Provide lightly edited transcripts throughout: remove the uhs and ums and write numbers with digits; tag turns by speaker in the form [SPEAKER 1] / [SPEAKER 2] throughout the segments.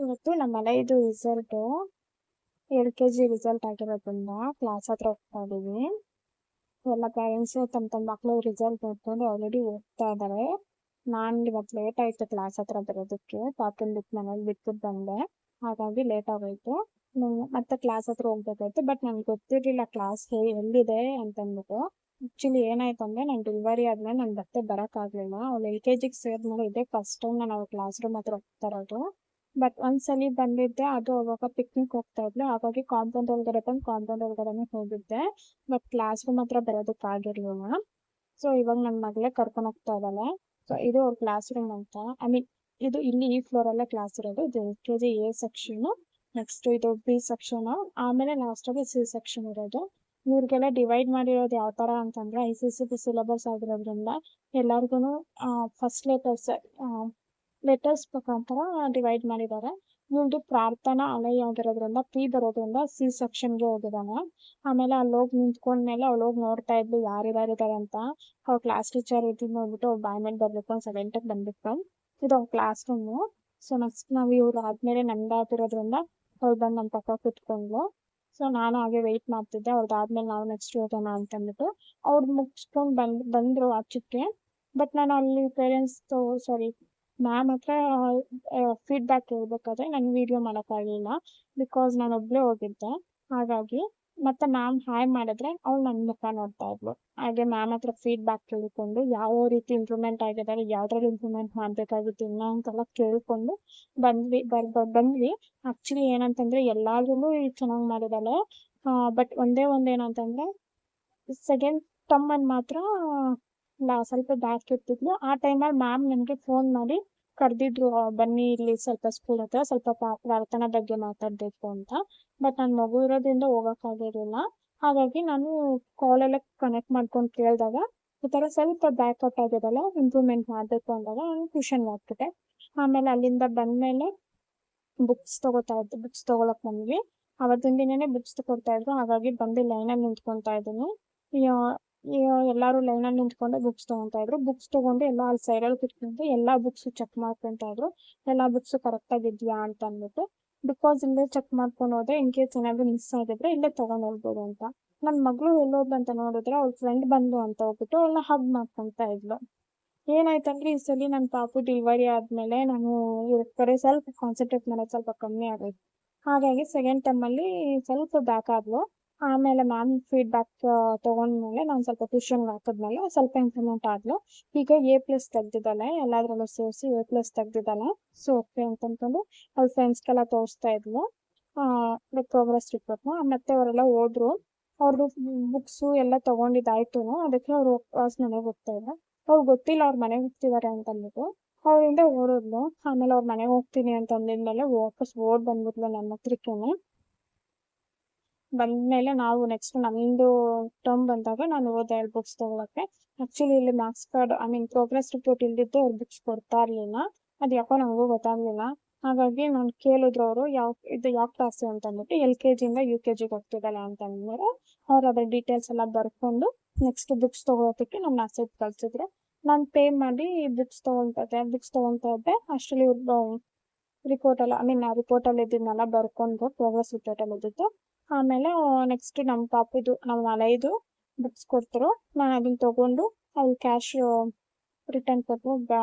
[SPEAKER 1] ಇವತ್ತು ನಮ್ಮ ಮನೆಯದು result LKG result ಆಗಿರೋದ್ರಿಂದ ಕ್ಲಾಸ್ ಹತ್ರ ಹೋಗ್ತಾ ಇದೀವಿ. ಎಲ್ಲ ಪೇರೆಂಟ್ಸ್ ತಮ್ಮ ಮಕ್ಕಳು ರಿಸಲ್ಟ್ ನೋಡ್ಕೊಂಡು ಆಲ್ರೆಡಿ ಹೋಗ್ತಾ ಇದ್ದಾರೆ. ನಾನು ಇವತ್ತು ಲೇಟ್ ಆಯ್ತು ಕ್ಲಾಸ್ ಹತ್ರ ಬರೋದಕ್ಕೆ. ಪಾಪನ್ ಬಿಟ್ಟು ಮನೇಲಿ ಬಿಟ್ಬಿಟ್ಟು ಬಂದೆ, ಹಾಗಾಗಿ ಲೇಟ್ ಆಗೋಯ್ತು. ಮತ್ತೆ ಕ್ಲಾಸ್ ಹತ್ರ ಹೋಗ್ಬೇಕಾಯ್ತು. ಬಟ್ ನಂಗೆ ಗೊತ್ತಿರ್ಲಿಲ್ಲ ಕ್ಲಾಸ್ ಎಲ್ಲಿದೆ ಅಂತಂದ್ಬಿಟ್ಟು. ಆಕ್ಚುಲಿ ಏನಾಯ್ತು ಅಂದ್ರೆ, ನಾನು ಡೆಲಿವರಿ ಆದ್ಮೇಲೆ ನಾನು ಮತ್ತೆ ಬರೋಕ್ಕಾಗಲಿಲ್ಲ. ಅವ್ಳು LKG ಸೇರಿದ್ಮೇಲೆ ಇದೇ ಫಸ್ಟ್ ಟೈಮ್ ನಾನು ಅವ್ಳ ಕ್ಲಾಸ್ ರೂಮ್ ಹತ್ರ ಹೋಗ್ತಾ ಇರೋದು. ಬಟ್ ಒಂದ್ಸಲಿ ಬಂದಿದ್ದೆ, ಅದು ಅವಾಗ ಪಿಕ್ನಿಕ್ ಹೋಗ್ತಾ ಇದ್ಲು, ಹಾಗಾಗಿ ಕಾಂಪೌಂಡ್ ಒಳಗಡೆ ಬಂದು ಕಾಂಪೌಂಡ್ ಒಳಗಡೆನೆ ಹೋಗಿದ್ದೆ. ಬಟ್ ಕ್ಲಾಸ್ ರೂಮ್ ಹತ್ರ ಬರೋದಕ್ಕಾಗಿರ್ಲಿಲ್ಲ. ಸೊ ಇವಾಗ ನನ್ನ ಮಗಳೇ ಕರ್ಕೊಂಡು ಹೋಗ್ತಾ ಇದ್ದಾಳೆ. ಸೊ ಇದು ಅವ್ರ ಕ್ಲಾಸ್ ರೂಮ್ ಅಂತ. ಐ ಮೀನ್ ಇದು ಇಲ್ಲಿ ಈ ಫ್ಲೋರ್ ಅಲ್ಲೇ ಕ್ಲಾಸ್ ಇರೋದು. ಇದು LKG A ಸೆಕ್ಷನ್, ನೆಕ್ಸ್ಟ್ ಇದು B ಸೆಕ್ಷನ್, ಆಮೇಲೆ ಲಾಸ್ಟ್ ಆಗಿ C ಸೆಕ್ಷನ್ ಇರೋದು. ಇವ್ರಿಗೆಲ್ಲ ಡಿವೈಡ್ ಮಾಡಿರೋದು ಯಾವ ತರ ಅಂತಂದ್ರೆ, ICSE ಸಿಲೆಬಸ್ ಆಗಿರೋದ್ರಿಂದ ಎಲ್ಲಾರ್ಗು ಫಸ್ಟ್ ಲೆಟರ್ಸ್ ಮುಖಾಂತರ ಡಿವೈಡ್ ಮಾಡಿದ್ದಾರೆ. ಇವ್ರದ್ದು ಪ್ರಾರ್ಥನಾ ಅಲಯ ಆಗಿರೋದ್ರಿಂದ P ಬರೋದ್ರಿಂದ C ಸೆಕ್ಷನ್ಗೆ ಹೋಗಿದ್ದಾನೆ. ಆಮೇಲೆ ಅಲ್ಲಿ ಹೋಗಿ ನಿಂತ್ಕೊಂಡ್ಮೇಲೆ ಅವ್ಳು ಹೋಗಿ ನೋಡ್ತಾ ಇದ್ಲು ಯಾರಿದ್ದಾರೆ ಅಂತ. ಅವ್ರ ಕ್ಲಾಸ್ ಟೀಚರ್ ಇದ್ದು ನೋಡ್ಬಿಟ್ಟು ಅವ್ಳು ಬಾಯ್ ಮೇಲೆ ಬರ್ಬೇಕು ಅಂತ ಸೈಲೆಂಟಾಗಿ ಬಂದ್ಬಿಟ್ಟು. ಇದು ಅವ್ರ ಕ್ಲಾಸ್ ರೂಮು. ಸೊ ನೆಕ್ಸ್ಟ್ ನಾವು ಇವ್ರು ಆದ್ಮೇಲೆ ನಮ್ದಾಗಿರೋದ್ರಿಂದ ಅವ್ಳು ಬಂದು ನಮ್ಮ ಪಕ್ಕ ಕುತ್ಕೊಂಡ್ಲು. ಸೊ ನಾನು ಹಾಗೆ ವೆಯ್ಟ್ ಮಾಡ್ತಿದ್ದೆ, ಅವ್ರದ್ದಾದ್ಮೇಲೆ ನಾವು ನೆಕ್ಸ್ಟ್ ಹೋಗೋಣ ಅಂತಂದ್ಬಿಟ್ಟು. ಅವ್ರು ಮುಗಿಸ್ಕೊಂಡು ಬಂದ್ರು ಆಚೆಗೆ. ಬಟ್ ನಾನು ಅಲ್ಲಿ ಮ್ಯಾಮ್ ಹತ್ರ ಫೀಡ್ಬ್ಯಾಕ್ ಕೇಳಬೇಕಾದ್ರೆ ನಂಗೆ ವಿಡಿಯೋ ಮಾಡೋಕ್ಕಾಗಲಿಲ್ಲ, ಬಿಕಾಸ್ ನಾನು ಒಬ್ಬಳೇ ಹೋಗಿದ್ದೆ. ಹಾಗಾಗಿ ಮತ್ತೆ ಮ್ಯಾಮ್ ಹಾಯ್ ಮಾಡಿದ್ರೆ ಅವ್ಳು ನನ್ನ ಮುಖ ನೋಡ್ತಾ ಇದ್ಲು. ಹಾಗೆ ಮ್ಯಾಮ್ ಹತ್ರ ಫೀಡ್ಬ್ಯಾಕ್ ಕೇಳಿಕೊಂಡು ಯಾವ ರೀತಿ ಇಂಪ್ರೂವ್ಮೆಂಟ್ ಆಗಿದ್ದಾರೆ, ಯಾವ್ದ್ರಲ್ಲಿ ಇಂಪ್ರೂವ್ಮೆಂಟ್ ಮಾಡಬೇಕಾಗಿತ್ತು ಇನ್ನೂ ಅಂತೆಲ್ಲ ಕೇಳಿಕೊಂಡು ಬಂದ್ವಿ. ಆ್ಯಕ್ಚುಲಿ ಏನಂತಂದರೆ ಎಲ್ಲಾದ್ರೂ ಚೆನ್ನಾಗಿ ಮಾಡಿದ್ದಾಳೆ. ಬಟ್ ಒಂದೇ ಏನಂತಂದರೆ, ಸೆಕೆಂಡ್ ಟರ್ಮಲ್ಲಿ ಮಾತ್ರ ಸ್ವಲ್ಪ ಬ್ಯಾಕ್ ಇರ್ತಿದ್ಲು. ಆ ಟೈಮಲ್ಲಿ ಮ್ಯಾಮ್ ನನಗೆ ಫೋನ್ ಮಾಡಿ ಕರೆದಿದ್ರು, ಬನ್ನಿ ಇಲ್ಲಿ ಸ್ವಲ್ಪ ಸ್ಕೂಲ್ ಹತ್ರ ಸ್ವಲ್ಪ ಪ್ರಾರ್ಥನಾ ಬಗ್ಗೆ ಮಾತಾಡಬೇಕು ಅಂತ. ಬಟ್ ನಾನು ಮಗು ಇರೋದ್ರಿಂದ ಹೋಗೋಕ್ಕಾಗಿರಲಿಲ್ಲ. ಹಾಗಾಗಿ ನಾನು ಕಾಲೆಲ್ಲ ಕನೆಕ್ಟ್ ಮಾಡ್ಕೊಂಡು ಕೇಳಿದಾಗ ಈ ಥರ ಸ್ವಲ್ಪ ಬ್ಯಾಕಪ್ ಆಗಿದೆಲ್ಲ ಇಂಪ್ರೂವ್ಮೆಂಟ್ ಮಾಡಬೇಕು ಅಂದಾಗ ನಾನು ಟ್ಯೂಷನ್ಗೆ ಹಾಕ್ಬಿಟ್ಟೆ. ಆಮೇಲೆ ಅಲ್ಲಿಂದ ಬಂದಮೇಲೆ ಬುಕ್ಸ್ ತೊಗೊಳಕ್ಕೆ ಬಂದ್ವಿ. ಅವತ್ತಿನ ದಿನನೇ ಬುಕ್ಸ್ ಕೊಡ್ತಾ ಇದ್ರು, ಹಾಗಾಗಿ ಬಂದು ಲೈನಲ್ಲಿ ನಿಂತ್ಕೊತಾ ಇದ್ದೀನಿ. ಎಲ್ಲರೂ ಲೈನಲ್ಲಿ ನಿಂತ್ಕೊಂಡು ಬುಕ್ಸ್ ತೊಗೊತಾ ಇದ್ರು. ಬುಕ್ಸ್ ತೊಗೊಂಡು ಎಲ್ಲ ಅಲ್ಲಿ ಸೈಡಲ್ಲಿ ಕುತ್ಕೊಂಡು ಎಲ್ಲ ಬುಕ್ಸ್ ಚೆಕ್ ಮಾಡ್ಕೊತಾ ಇದ್ರು, ಎಲ್ಲ ಬುಕ್ಸ್ ಕರೆಕ್ಟಾಗಿದೆಯಾ ಅಂತ ಅಂದ್ಬಿಟ್ಟು. ಬಿಕಾಸ್ ಇಲ್ಲೇ ಚೆಕ್ ಮಾಡ್ಕೊಂಡು ಹೋದ್ರೆ ಇನ್ ಕೇಸ್ ಏನಾದರೂ ಮಿಸ್ ಆಗಿದ್ರೆ ಇಲ್ಲೇ ತೊಗೊಂಡು ಹೋಗ್ಬೋದು ಅಂತ. ನನ್ನ ಮಗಳು ಎಲ್ಲೋದ್ಲು ಅಂತ ನೋಡಿದ್ರೆ ಅವ್ಳ ಫ್ರೆಂಡ್ ಬಂದು ಅಂತ ಹೋಗ್ಬಿಟ್ಟು ಅವಳನ್ನ ಹಗ್ ಮಾಡ್ಕೊತಾ ಇದ್ಲು. ಏನಾಯ್ತಂದ್ರೆ ಈ ಸಲ ನನ್ನ ಪಾಪು ಡೆಲಿವರಿ ಆದಮೇಲೆ ನಾನು ಇವ್ರ ಕಡೆ ಸ್ವಲ್ಪ ಕಾನ್ಸಂಟ್ರೇಟ್ ಮಾಡೋದು ಸ್ವಲ್ಪ ಕಮ್ಮಿ ಆಗೋಯ್ತು. ಹಾಗಾಗಿ ಸೆಕೆಂಡ್ ಟರ್ಮಲ್ಲಿ ಸ್ವಲ್ಪ ಬ್ಯಾಕ್ ಆದ್ಲು. ಆಮೇಲೆ ಮ್ಯಾಮ್ ಫೀಡ್ಬ್ಯಾಕ್ ತೊಗೊಂಡ್ಮೇಲೆ ನಾನು ಸ್ವಲ್ಪ ಟ್ಯೂಷನ್ಗೆ ಹಾಕಿದ್ಮೇಲೆ ಸ್ವಲ್ಪ ಇಂಪ್ರೂವ್ಮೆಂಟ್ ಆದ್ಲು. ಈಗ A+ ತೆಗ್ದಿದ್ದಾಳೆ, ಎಲ್ಲದರಲ್ಲೂ ಸೇರಿಸಿ A+ ತೆಗ್ದಿದ್ದಾಳೆ. ಸೊ ಓಕೆ ಅಂತಂದ್ಕೊಂಡು ಅವ್ಳ ಫ್ರೆಂಡ್ಸ್ಗೆಲ್ಲ ತೋರಿಸ್ತಾ ಇದ್ಲು ಪ್ರೋಗ್ರೆಸ್ ರಿಪೋರ್ಟ್ನ. ಮತ್ತೆ ಅವರೆಲ್ಲ ಹೋದ್ರು, ಅವ್ರದ್ದು ಬುಕ್ಸು ಎಲ್ಲ ತೊಗೊಂಡಿದ್ದಾಯ್ತು. ಅದಕ್ಕೆ ಅವರು ವಾಪಸ್ ಮನೆಗೆ ಹೋಗ್ತಾ ಇದ್ರು. ಅವ್ರಿಗೆ ಗೊತ್ತಿಲ್ಲ ಅವ್ರ ಮನೆಗೆ ಹೋಗ್ತಿದ್ದಾರೆ ಅಂತಂದ್ಬಿಟ್ಟು ಅವರಿಂದ ಓಡೋದ್ಲು. ಆಮೇಲೆ ಅವ್ರ ಮನೆಗೆ ಹೋಗ್ತೀನಿ ಅಂತ ಅಂದಿದ್ಮೇಲೆ ವಾಪಸ್ ಓಡ್ ಬಂದ್ಬಿಟ್ಲು ನನ್ನ ಹತ್ರಕ್ಕೇನೆ. ಬಂದಮೇಲೆ ನಾವು ನೆಕ್ಸ್ಟ್ ನಮ್ಮದು ಟರ್ಮ್ ಬಂದಾಗ ನಾನು ಹೋದೆ ಬುಕ್ಸ್ ತೊಗೊಳಕ್ಕೆ. ಆ್ಯಕ್ಚುಲಿ ಇಲ್ಲಿ ಮಾರ್ಕ್ಸ್ ಕಾರ್ಡ್ ಪ್ರೋಗ್ರೆಸ್ ರಿಪೋರ್ಟ್ ಇಲ್ದಿದ್ದು ಅವ್ರು ಬುಕ್ಸ್ ಕೊಡ್ತಾ ಇರಲಿಲ್ಲ. ಅದು ಯಾಕೋ ನನಗೂ ಗೊತ್ತಾಗಲಿಲ್ಲ. ಹಾಗಾಗಿ ನಾನು ಕೇಳಿದ್ರು ಅವರು ಯಾವ ಕ್ಲಾಸು ಅಂತ ಅಂದ್ಬಿಟ್ಟು. LKGಯಿಂದ UKGಗೆ ಹೋಗ್ತಿದ್ದಾಳೆ ಅಂತ ಅಂದ್ಮೇಲೆ ಅವ್ರು ಅದ್ರ ಡೀಟೇಲ್ಸ್ ಎಲ್ಲ ಬರ್ಕೊಂಡು ನೆಕ್ಸ್ಟ್ ಬುಕ್ಸ್ ತೊಗೊಳೋದಕ್ಕೆ ನಮ್ಮ ಮೆಸೇಜ್ ಕಳಿಸಿದ್ರು. ನಾನು ಪೇ ಮಾಡಿ ಬುಕ್ಸ್ ತೊಗೊತಾ ಇದ್ದೆ. ಅಷ್ಟರಲ್ಲಿ ರಿಪೋರ್ಟಲ್ಲಿ ಇದ್ದಿದ್ದನ್ನೆಲ್ಲ ಬರ್ಕೊಂಡು ಪ್ರೋಗ್ರೆಸ್ ರಿಪೋರ್ಟಲ್ಲಿ ಇದ್ದಿದ್ದು. ಆಮೇಲೆ ನೆಕ್ಸ್ಟ್ ನಮ್ಮ ಪಾಪುದು ನಮ್ಮ ಮನೆಯದು ಬುಕ್ಸ್ ಕೊಡ್ತರು. ನಾನು ಅದನ್ನ ತೊಗೊಂಡು ಅಲ್ಲಿ ಕ್ಯಾಶ್ ರಿಟರ್ನ್ ಕೊಟ್ಟರು,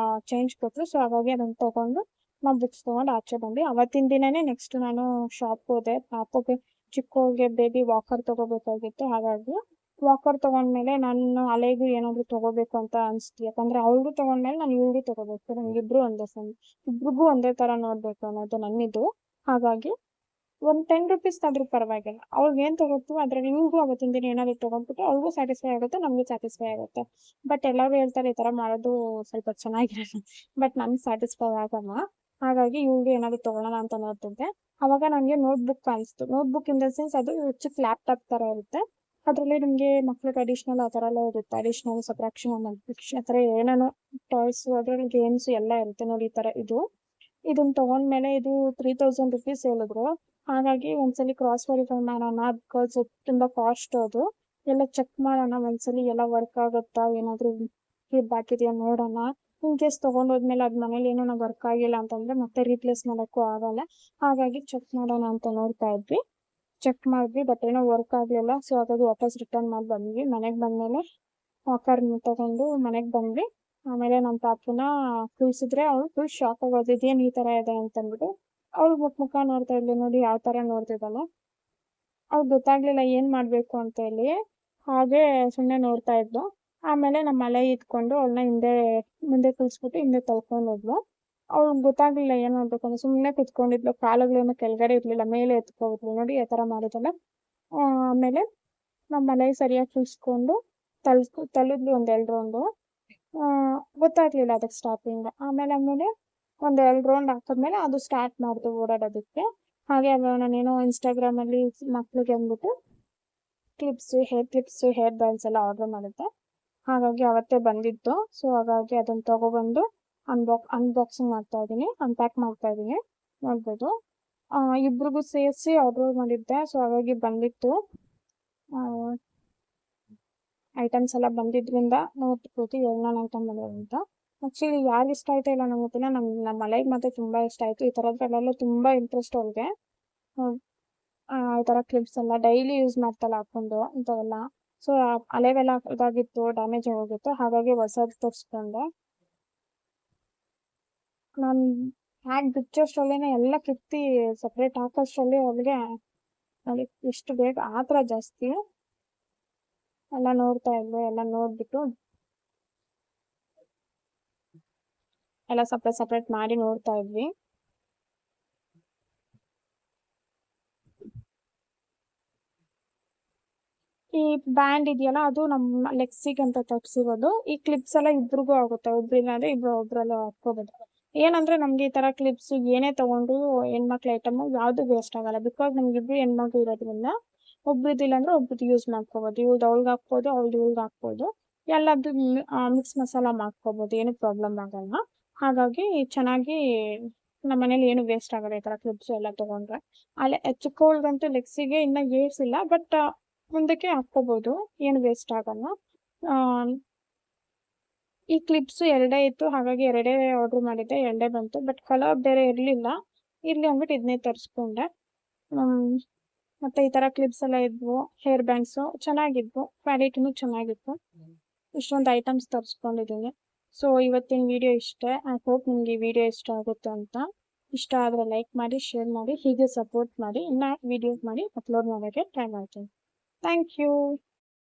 [SPEAKER 1] ಚೇಂಜ್ ಕೊಟ್ಟರು. ಸೊ ಹಾಗಾಗಿ ಅದನ್ನು ತೊಗೊಂಡು ನಾವು ಬುಕ್ಸ್ ತೊಗೊಂಡು ಆಚೆ ಬಂದ್ವಿ. ಅವತ್ತಿನ ದಿನವೇ ನೆಕ್ಸ್ಟ್ ನಾನು ಶಾಪ್ಗೆ ಹೋದೆ. ಪಾಪುಗೆ ಚಿಕ್ಕವ್ಳಿಗೆ ಬೇಬಿ ವಾಕರ್ ತೊಗೋಬೇಕಾಗಿತ್ತು. ಹಾಗಾಗಿ ವಾಕರ್ ತೊಗೊಂಡ್ಮೇಲೆ ನಾನು ಅಲೆಗೂ ಏನಾದರೂ ತೊಗೋಬೇಕು ಅಂತ ಅನಿಸ್ತು. ಯಾಕಂದರೆ ಅವಳಿಗೂ ತೊಗೊಂಡ್ಮೇಲೆ ನಾನು ಇವ್ಳಿಗೂ ತೊಗೋಬೇಕು, ನಮಗಿಬ್ರು ಇಬ್ರಿಗೂ ಒಂದೇ ಥರ ನೋಡಬೇಕು ಅನ್ನೋದು ನನ್ನಿದು. ಹಾಗಾಗಿ ಒಂದು ₹10 ಆದರೂ ಪರವಾಗಿಲ್ಲ, ಅವ್ಳಿಗೆ ಏನು ತೊಗೊತೀವೋ ಅದರಲ್ಲಿ ಇವ್ಳಿಗೂ ಅವತ್ತಿನ ದಿನ ಏನಾದರೂ ತೊಗೊಂಡ್ಬಿಟ್ಟು ಅವ್ಳಿಗೂ ಸ್ಯಾಟಿಸ್ಫೈ ಆಗುತ್ತೆ, ನಮಗೂ ಸ್ಯಾಟಿಸ್ಫೈ ಆಗುತ್ತೆ. ಬಟ್ ಎಲ್ಲರೂ ಹೇಳ್ತಾರೆ ಈ ಥರ ಮಾಡೋದು ಸ್ವಲ್ಪ ಚೆನ್ನಾಗಿರಲ್ಲ, ಬಟ್ ನನಗೆ ಸ್ಯಾಟಿಸ್ಫೈ ಆಗಲ್ಲ. ಹಾಗಾಗಿ ಇವ್ಳಿಗೆ ಏನಾದರೂ ತೊಗೊಳ್ಳೋಣ ಅಂತ ನೋಡ್ತಿದ್ದೆ. ಆವಾಗ ನನಗೆ ನೋಟ್ಬುಕ್ ಕಾಣಿಸ್ತು. ನೋಟ್ಬುಕ್ ಇನ್ ದ ಸೆನ್ಸ್ ಅದು ಚಿಕ್ಕ ಲ್ಯಾಪ್ಟಾಪ್ ಥರ ಇರುತ್ತೆ. ಅದರಲ್ಲಿ ನಿಮಗೆ ಮಕ್ಳಿಗೆ ಅಡಿಷ್ನಲ್ ಆ ಥರ ಎಲ್ಲ ಇರುತ್ತೆ. ಅಡಿಷ್ನಲ್ ಸಬ್ಟ್ರಾಕ್ಷನ್ ಮಲ್ಟಿಪ್ಲಿಕೇಶನ್ ಆ ಥರ ಏನೇನೋ ಟಾಯ್ಸು, ಅದರಲ್ಲಿ ಗೇಮ್ಸು ಎಲ್ಲ ಇರುತ್ತೆ ನೋಡಿ. ಈ ಥರ ಇದನ್ನು ತೊಗೊಂಡ್ಮೇಲೆ ಇದು ₹3000 ಹೇಳಿದ್ರು. ಹಾಗಾಗಿ ಒಂದ್ಸಲಿ ಕ್ರಾಸ್ ವೆರಿಫೈ ಮಾಡೋಣ, ಬಿಕಾಸ್ ತುಂಬ ಕಾಸ್ಟ್ ಅದು. ಎಲ್ಲ ಚೆಕ್ ಮಾಡೋಣ ಒಂದ್ಸಲಿ, ಎಲ್ಲ ವರ್ಕ್ ಆಗುತ್ತಾ, ಏನಾದರೂ ಫೀಡ್ಬ್ಯಾಕ್ ಇದೆಯಾ ನೋಡೋಣ ಇನ್ ಕೇಸ್ ತೊಗೊಂಡೋದ್ಮೇಲೆ ಅದು ಮನೇಲಿ ಏನೋ ವರ್ಕ್ ಆಗಿಲ್ಲ ಅಂತಂದರೆ ಮತ್ತೆ ರೀಪ್ಲೇಸ್ ಮಾಡೋಕ್ಕೂ ಆಗಲ್ಲ. ಹಾಗಾಗಿ ಚೆಕ್ ಮಾಡೋಣ ಅಂತ ನೋಡ್ತಾ ಇದ್ವಿ. ಚೆಕ್ ಮಾಡಿದ್ವಿ, ಬಟ್ ಏನೋ ವರ್ಕ್ ಆಗಲಿಲ್ಲ. ಸೊ ಹಾಗಾಗಿ ವಾಪಸ್ ರಿಟರ್ನ್ ಮಾಡಿ ಬಂದ್ವಿ. ಮನೆಗೆ ಬಂದಮೇಲೆ ಕಾರನ್ನ ತೊಗೊಂಡು ಮನೆಗೆ ಬಂದ್ವಿ. ಆಮೇಲೆ ನಮ್ಮ ಪಾಪುನ ಕುಳ್ಸಿದ್ರೆ ಅವಳು ಫುಲ್ ಶಾಕ್ ಆಗೋದು, ಇದೇನು ಈ ಥರ ಇದೆ ಅಂತಂದ್ಬಿಟ್ಟು. ಅವಳು ಮುಖ ನೋಡ್ತಾ ಇದ್ಲು, ನೋಡಿ ಯಾವ ಥರ ನೋಡ್ತಿದ್ದಾಳೆ. ಅವ್ಳಿಗೆ ಗೊತ್ತಾಗ್ಲಿಲ್ಲ ಏನು ಮಾಡಬೇಕು ಅಂತ ಹೇಳಿ. ಹಾಗೆ ಸುಮ್ಮನೆ ನೋಡ್ತಾ ಇದ್ಲು. ಆಮೇಲೆ ನಮ್ಮ ಮಲೆ ಇಟ್ಕೊಂಡು ಅವಳನ್ನ ಮುಂದೆ ಕೂರಿಸ್ಬಿಟ್ಟು ಹಿಂದೆ ತಳ್ಕೊಂಡು ಹೋದ್ಲು. ಅವ್ಳಿಗೆ ಗೊತ್ತಾಗ್ಲಿಲ್ಲ ಏನು ಮಾಡ್ಬೇಕು ಅಂತ, ಸುಮ್ಮನೆ ಕುತ್ಕೊಂಡಿದ್ಲು. ಕಾಲುಗಳೇನು ಕೆಳಗಡೆ ಇರಲಿಲ್ಲ, ಮೇಲೆ ಎತ್ಕೊಬಿಟ್ಲು. ನೋಡಿ ಆ ಥರ ಮಾಡಿದಲ್ಲ. ಆಮೇಲೆ ನಮ್ಮ ಮನೆಗೆ ಸರಿಯಾಗಿ ಕೂರಿಸ್ಕೊಂಡು ತಳ್ಳಿದ್ಲು ಒಂದು 2 ರೌಂಡು. ಗೊತ್ತಾಗ್ಲಿಲ್ಲ ಅದಕ್ಕೆ ಸ್ಟಾರ್ಟಿಂಗ್. ಆಮೇಲೆ ಒಂದು 2 ರೌಂಡ್ ಹಾಕಿದ್ಮೇಲೆ ಅದು ಸ್ಟಾರ್ಟ್ ಮಾಡ್ತು ಓಡಾಡೋದಕ್ಕೆ. ಹಾಗೆ ಅವಾಗ ನಾನೇನೋ ಇನ್ಸ್ಟಾಗ್ರಾಮಲ್ಲಿ ಮಕ್ಳಿಗೆ ಅಂದ್ಬಿಟ್ಟು ಹೇರ್ ಕ್ಲಿಪ್ಸು, ಹೇರ್ ಬ್ಯಾಂಡ್ಸ್ ಎಲ್ಲ ಆರ್ಡರ್ ಮಾಡಿದ್ದೆ. ಹಾಗಾಗಿ ಅವತ್ತೇ ಬಂದಿತ್ತು. ಸೊ ಹಾಗಾಗಿ ಅದನ್ನು ತೊಗೊಬಂದು ಅನ್ಬಾಕ್ಸಿಂಗ್ ಮಾಡ್ತಾ ಇದ್ದೀನಿ, ಅನ್ಪ್ಯಾಕ್ ಮಾಡ್ತಾ ಇದ್ದೀನಿ. ನೋಡ್ಬೋದು, ಇಬ್ರಿಗೂ ಸೇರಿಸಿ ಆರ್ಡರ್ ಮಾಡಿದ್ದೆ. ಸೊ ಹಾಗಾಗಿ ಬಂದಿತ್ತು. ಐಟಮ್ಸ್ ಎಲ್ಲ ಬಂದಿದ್ರಿಂದ ನೋಡ್ಬೋದು ಏನೇನು ಐಟಮ್ ಬಂದಿದೆ ಅಂತ. ಆ್ಯಕ್ಚುಲಿ ಯಾರು ಇಷ್ಟ ಆಯ್ತಾ ಇಲ್ಲ ನಂಗೆ ಗೊತ್ತಿಲ್ಲ. ನಮ್ಮ ಮಲೆಗೆ ಮಾತ್ರ ತುಂಬ ಇಷ್ಟ ಆಯಿತು. ಈ ಥರದ್ರಲ್ಲೆಲ್ಲ ತುಂಬ ಇಂಟ್ರೆಸ್ಟ್ ಅವ್ಳಿಗೆ. ಈ ಥರ ಕ್ಲಿಪ್ಸ್ ಎಲ್ಲ ಡೈಲಿ ಯೂಸ್ ಮಾಡ್ತಾಳೆ ಹಾಕ್ಕೊಂಡು ಇಂಥವೆಲ್ಲ. ಸೊ ಹಳೆವೆಲ್ಲ ಇದಾಗಿತ್ತು, ಡ್ಯಾಮೇಜ್ ಆಗೋಗಿತ್ತು. ಹಾಗಾಗಿ ಹೊಸದು ತರಿಸ್ಕೊಂಡೆ. ನಾನು ಹ್ಯಾಕ್ ಬಿಚ್ಚೋಷ್ಟರಲ್ಲೇ ಎಲ್ಲ ಕಿತ್ತಿ ಸಪ್ರೇಟ್ ಹಾಕೋಷ್ಟರಲ್ಲಿ ಅವಳಿಗೆ ಎಷ್ಟು ಬೇಗ ಆ ಥರ ಜಾಸ್ತಿ ಎಲ್ಲ ನೋಡ್ತಾ ಇದ್ದೆ. ಎಲ್ಲ ನೋಡ್ಬಿಟ್ಟು ಎಲ್ಲ ಸಪ್ರೇಟ್ ಮಾಡಿ ನೋಡ್ತಾ ಇದ್ವಿ. ಈ ಬ್ಯಾಂಡ್ ಇದೆಯಲ್ಲ, ಅದು ನಮ್ಮ ಲೆಗ್ಸಿಗೆ ಅಂತ ತರಿಸಿರೋದು. ಈ ಕ್ಲಿಪ್ಸ್ ಎಲ್ಲ ಇಬ್ರಿಗೂ ಆಗುತ್ತೆ, ಒಬ್ರಿಲ್ಲ ಅಂದ್ರೆ ಒಬ್ರಲ್ಲೂ ಹಾಕ್ಕೋಬೋದು. ಏನಂದ್ರೆ ನಮ್ಗೆ ಈ ತರ ಕ್ಲಿಪ್ಸ್ ಏನೇ ತಗೊಂಡು ಹೆಣ್ಮಕ್ಳ ಐಟಮ್ ಯಾವ್ದು ವೇಸ್ಟ್ ಆಗಲ್ಲ. ಬಿಕಾಸ್ ನಮ್ಗಿಬ್ರು ಹೆಣ್ಮಕ್ಳು ಇರೋದ್ರಿಂದ ಒಬ್ರದಿಲ್ಲ ಅಂದ್ರೆ ಒಬ್ರದ್ದು ಯೂಸ್ ಮಾಡ್ಕೋಬೋದು. ಇವ್ಳ್ದು ಅವ್ಳಿಗೆ ಹಾಕ್ಬೋದು, ಅವ್ಳದ್ದು ಇವ್ಳಿಗೆ ಹಾಕ್ಬೋದು. ಎಲ್ಲದ್ದು ಮಿಕ್ಸ್ ಮಸಾಲ ಮಾಡ್ಕೋಬೋದು, ಏನು ಪ್ರಾಬ್ಲಮ್ ಆಗಲ್ಲ. ಹಾಗಾಗಿ ಚೆನ್ನಾಗಿ ನಮ್ಮ ಮನೇಲಿ ಏನು ವೇಸ್ಟ್ ಆಗಲ್ಲ ಈ ತರ ಕ್ಲಿಪ್ಸ್ ಎಲ್ಲ ತಗೊಂಡ್ರೆ. ಅಲ್ಲೇ ಚಿಕ್ಕವಳಿಗಂತೂ ಲೆಗ್ಸಿಗೆ ಇನ್ನ ಏರ್ಸಿಲ್ಲ, ಬಟ್ ಮುಂದಕ್ಕೆ ಹಾಕ್ಕೋಬೋದು, ಏನು ವೇಸ್ಟ್ ಆಗಲ್ಲ. ಈ ಕ್ಲಿಪ್ಸು 2 ಇತ್ತು, ಹಾಗಾಗಿ 2 ಆರ್ಡ್ರ್ ಮಾಡಿದ್ದೆ, 2 ಬಂತು. ಬಟ್ ಕಲರ್ ಬೇರೆ ಇರಲಿಲ್ಲ, ಇರಲಿ ಅಂದ್ಬಿಟ್ಟು ಇದನ್ನೇ ತರಿಸ್ಕೊಂಡೆ. ಮತ್ತು ಈ ಥರ ಕ್ಲಿಪ್ಸ್ ಎಲ್ಲ ಇದ್ವು, ಹೇರ್ ಬ್ಯಾಂಡ್ಸು ಚೆನ್ನಾಗಿದ್ವು, ಕ್ವಾಲಿಟಿನೂ ಚೆನ್ನಾಗಿತ್ತು. ಇಷ್ಟೊಂದು ಐಟಮ್ಸ್ ತರಿಸ್ಕೊಂಡಿದ್ದೀನಿ. ಸೊ ಇವತ್ತಿನ ವಿಡಿಯೋ ಇಷ್ಟೇ. ಐ ಹೋಪ್ ನಿಮಗೆ ಈ ವಿಡಿಯೋ ಇಷ್ಟ ಆಗುತ್ತೆ ಅಂತ. ಇಷ್ಟ ಆದರೆ ಲೈಕ್ ಮಾಡಿ, ಶೇರ್ ಮಾಡಿ, ಹೀಗೆ ಸಪೋರ್ಟ್ ಮಾಡಿ. ಇನ್ನು ವಿಡಿಯೋಸ್ ಮಾಡಿ ಅಪ್ಲೋಡ್ ಮಾಡೋಕ್ಕೆ ಟ್ರೈ ಮಾಡ್ತೀನಿ. Thank you.